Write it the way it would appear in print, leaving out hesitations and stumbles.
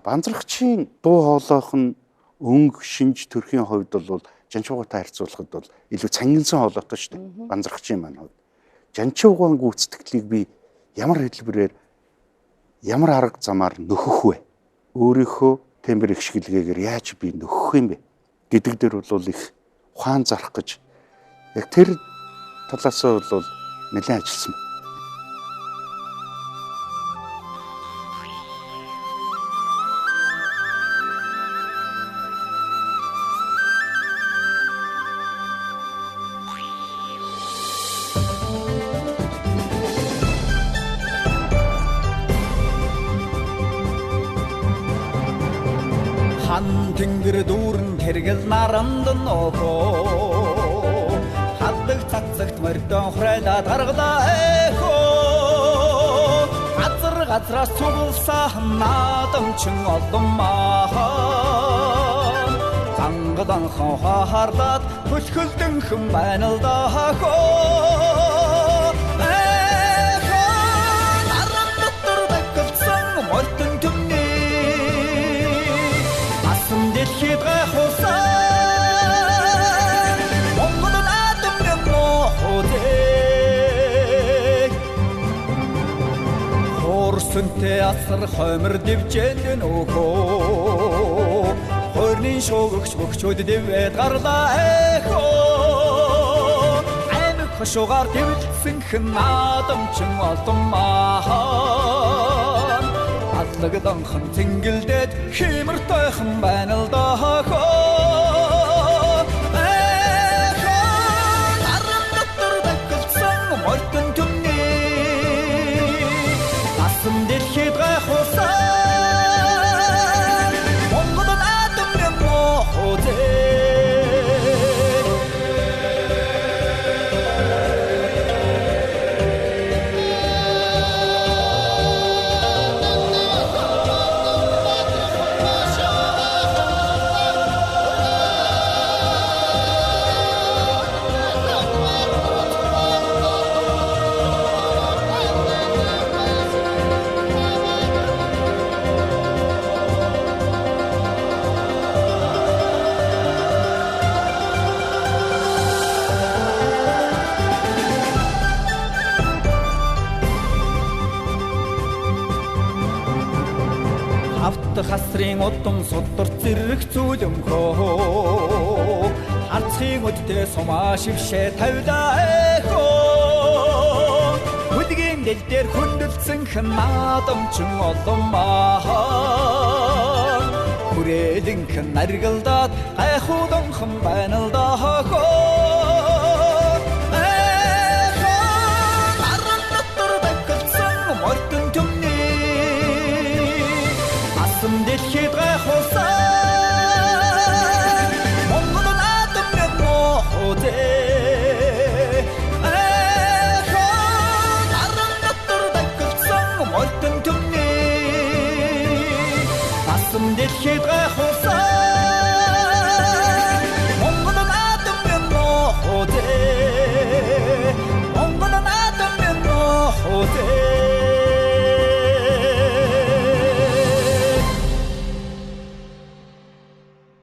Банзрагчийн дуу хоолойх нь өнгө шинж төрхийн хувьд бол жанчуугатай харьцуулахад бол илүү цангинсан хоолойтой шүү дээ. Банзрагчийн маань хувьд. Жанчуугаан гүйцэтгэлийг би ямар хэлбэрээр ямар арга замаар нөхөх вэ? Өөрийнхөө тембер ихшгэлгээгээр яаж би нөхөх юм бэ гэдэг дээр бол их ухаан зарах гэж яг тэр талаасаа бол нэлээд ажилласан. 한 탱글 дүүрэн тэргэл наранд нөхөө хаддаг цацагт мордон хурайлаад гаргалаа эхөө газраас цугласан наадамчин олон маа зангадан хахарлаад хөлхөлдөнхөн байна л да хөө наран дотор бэкэлсэн мордон түмний дэлхийд гайхуулсан Монгол наадамны нохоодээ Хорсонтэй асар хомир дэвжэнд нөхөө Хорны шогогч бөхчүүд дэвэд гарлаа эхөө Аймаг хошуугаар дэвлсэн хэн наадамчин олон маа Аллагданхан цэнгэлдээд химэртайхан байна л да хөө наран дотор бэкэлсэн мордон түмний асан дэлхийд гайхуулсан Монгол наадамны нохоодээ хасрын удам содор зэрэг зүлэмхөө харцхийн өдтэй сумаа шившээ тавилаа эхөө хүдгийн дэл дээр хүндэлсэн хэн наадамчин олон маа хүрээлэн хэн наргалдаад гайхуудан хэн байна л да хөө